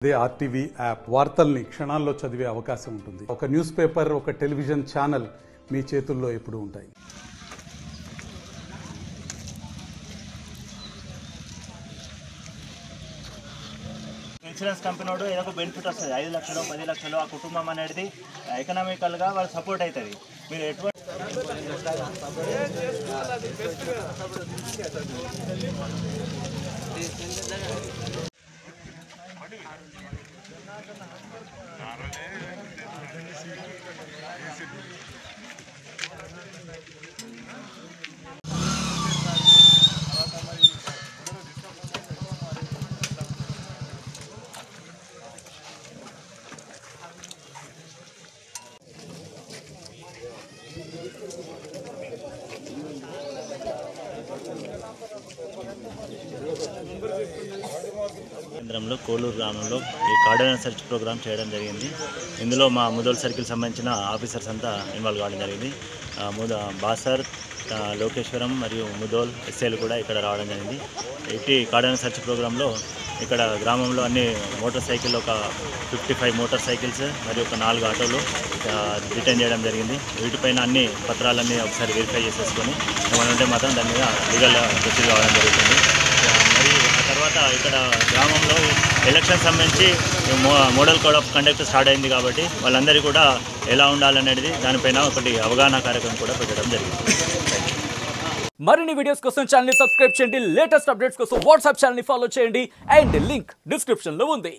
అదే RTV app వార్తల్ని క్షణాల్లో చదివే అవకాశం ఉంటుంది. ఒక న్యూస్ పేపర్, ఒక టెలివిజన్ ఛానల్ మీ చేతుల్లో ఎప్పుడూ ఉంటాయి. ఇన్సూరెన్స్ కంపెనీ వాడు ఏదో ఒక బెనిఫిట్ వస్తుంది, 5 లక్షలు 10 లక్షలు ఆ కుటుంబం అనేది ఎకనామికల్గా వాళ్ళు సపోర్ట్ అవుతుంది. మీరు ఎటువంటి కేంద్రంలో కోలూరు గ్రామంలో ఈ కార్డినల్ సెర్చ్ ప్రోగ్రామ్ చేయడం జరిగింది. ఇందులో మా ముదోల్ సర్కిల్ సంబంధించిన ఆఫీసర్స్ అంతా ఇన్వాల్వ్ కావడం జరిగింది. బాసర్, లోకేశ్వరం మరియు ముదోల్ ఎస్ఐలు కూడా ఇక్కడ రావడం జరిగింది. ఇట్టి కార్డినల్ సెర్చ్ ప్రోగ్రాంలో ఇక్కడ గ్రామంలో అన్ని మోటార్ సైకిల్ ఒక 55 మోటార్ సైకిల్స్ మరియు ఒక 4 ఆటోలు డిటైన్ చేయడం జరిగింది. వీటిపైన అన్ని పత్రాలన్నీ ఒకసారి వెరిఫై చేసేసుకొని ఏమైనా ఉంటే మాత్రం దాని మీద లీగల్ ప్రొసీజర్ కావడం జరుగుతుంది. మరి ఆ తర్వాత ఇక్కడ గ్రామంలో ఎలక్షన్ సంబంధించి model code of conduct start అయింది కాబట్టి వాళ్ళందరికీ కూడా ఎలా ఉండాలనేది దానిపైన ఒకటి అవగాహన కార్యక్రమం కూడా పెట్టడం జరిగింది. మరిన్ని వీడియోస్ కోసం ఛానల్ ని సబ్స్క్రైబ్ చేయండి. లేటెస్ట్ అప్డేట్స్ కోసం వాట్సాప్ ఛానల్ ని ఫాలో చేయండి. అండ్ లింక్ డిస్క్రిప్షన్ లో ఉంది.